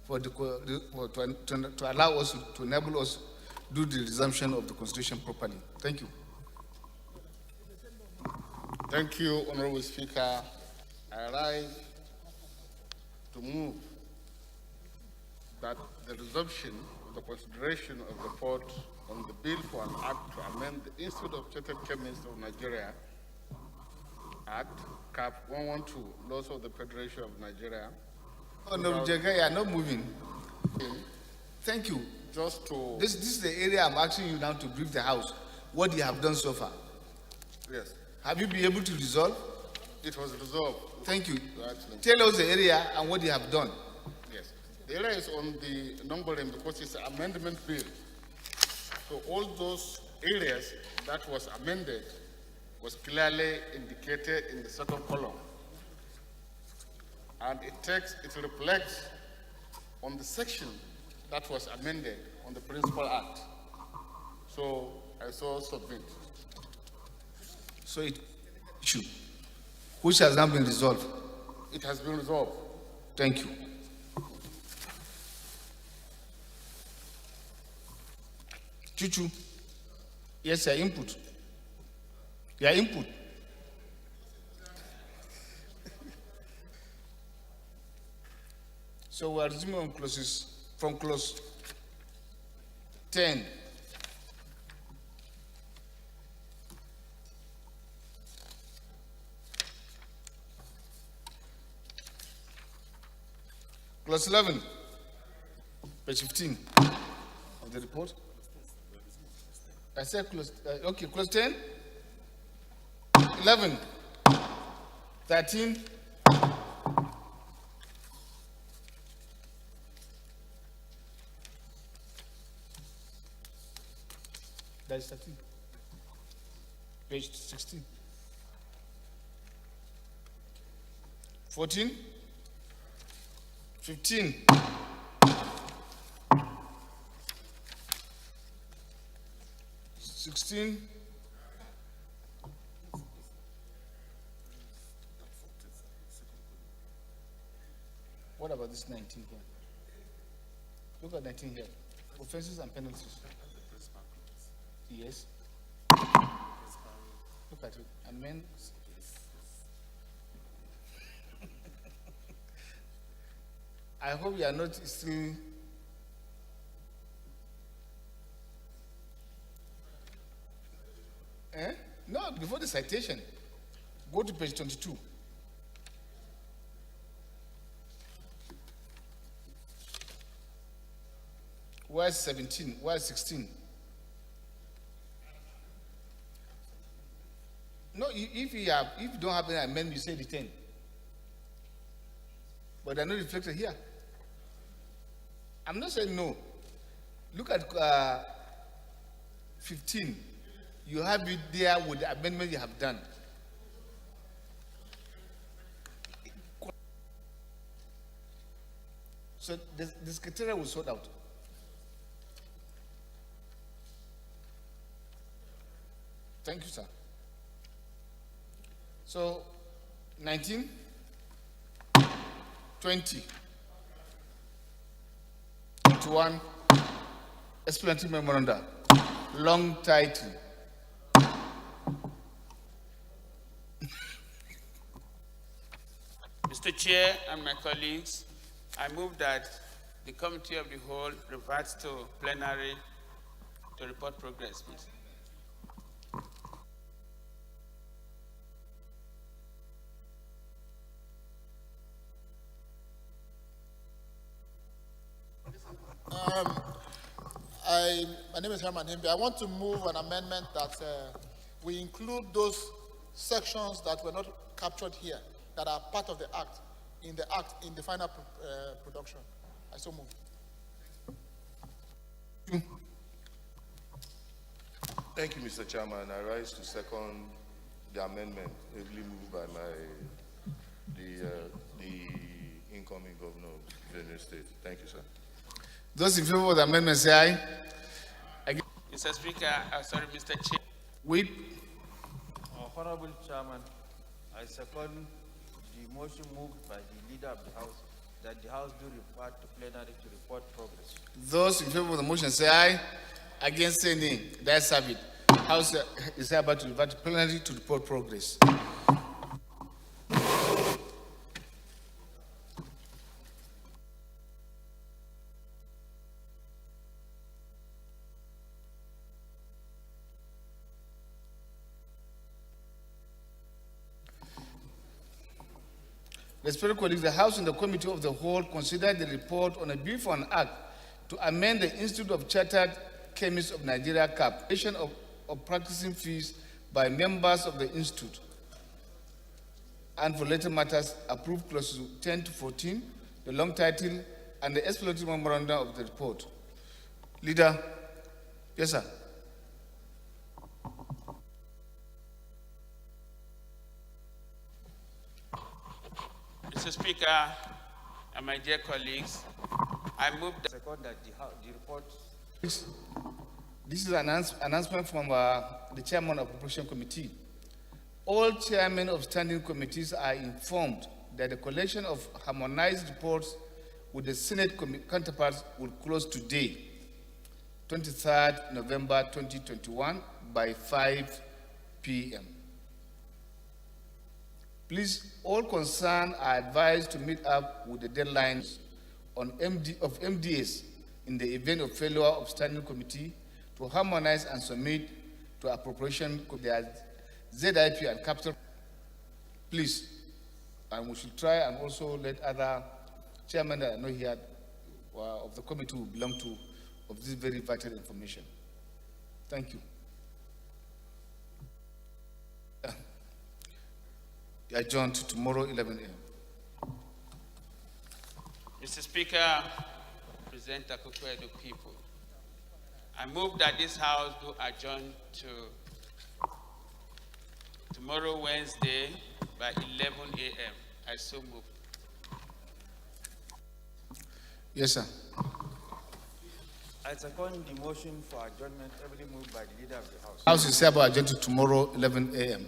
to allow us, to enable us do the resumption of the Constitution properly. Thank you. Thank you, Honorable Speaker. I rise to move that the resumption of the consideration of the report on the bill for an act to amend the Institute of Chartered Chemists of Nigeria Act, CAP 112, laws of the Federation of Nigeria. Honorable Jega, you are not moving. Thank you. Just to... This is the area I'm asking you now to brief the House what you have done so far. Yes. Have you been able to resolve? It was resolved. Thank you. Tell us the area and what you have done. Yes. The area is on the numbering because it's an amendment bill. So all those areas that was amended was clearly indicated in the second column. And it reflects on the section that was amended on the Principal Act. So I so submit. So which has now been resolved? It has been resolved. Thank you. Chuchu, yes, your input. Your input. So we are resuming on clauses from clause 10. Clause 11, page 15 of the report. I said clause, okay, clause 10, 11, 13, that is 13, page 16, 14, 15, 16, What about this 19 here? Look at 19 here. Offenses and penalties. Yes. Look at it. Amend. I hope you are not still. No, before the citation. Go to page 22. Where's 17? Where's 16? No, if you don't have any amendment, you say the 10. But they're not reflected here. I'm not saying no. Look at 15. You have it there with the amendment you have done. So the secretariat will sort out. Thank you, sir. So, 19, 20, 21, explanatory memoranda, long title. Mr. Chair and my colleagues, I move that the Committee of the Whole reverts to plenary to report progress, please. My name is Herman Himbe. I want to move an amendment that we include those sections that were not captured here, that are part of the act, in the final production. I so move. Thank you, Mr. Chairman. I rise to second the amendment heavily moved by the incoming governor of Benue State. Thank you, sir. Those in favor of the amendment say aye. Mr. Speaker, Mr. Chair. Whip. Honorable Chairman, I second the motion moved by the Leader of the House that the House do refer to plenary to report progress. Those in favor of the motion say aye. Against say nay. That's have it. House is about to refer to plenary to report progress. Respected colleagues, the House and the Committee of the Whole considered the report on a bill for an act to amend the Institute of Chartered Chemists of Nigeria CAP, of practicing fees by members of the Institute, and for later matters approved clauses 10 to 14, the long title, and the explanatory memorandum of the report. Leader, yes, sir. Mr. Speaker and my dear colleagues, I move that the report. This is an announcement from the chairman of the Appropriation Committee. All chairmen of standing committees are informed that the collection of harmonized reports with the Senate counterparts will close today, 23rd November 2021 by 5 p.m. Please, all concerned are advised to meet up with the deadlines of MDS in the event of failure of standing committee to harmonize and submit to appropriation their ZIP and capital. Please, and we should try and also let other chairmen that are not here of the committee who belong to of this very vital information. Thank you. Adjourned to tomorrow, 11 a.m. Mr. Speaker, present Akoko Edo people. I move that this House do adjourn to tomorrow, Wednesday, by 11 a.m. I so move. Yes, sir. I second the motion for adjournment heavily moved by the Leader of the House. House is hereby adjourned to tomorrow, 11 a.m.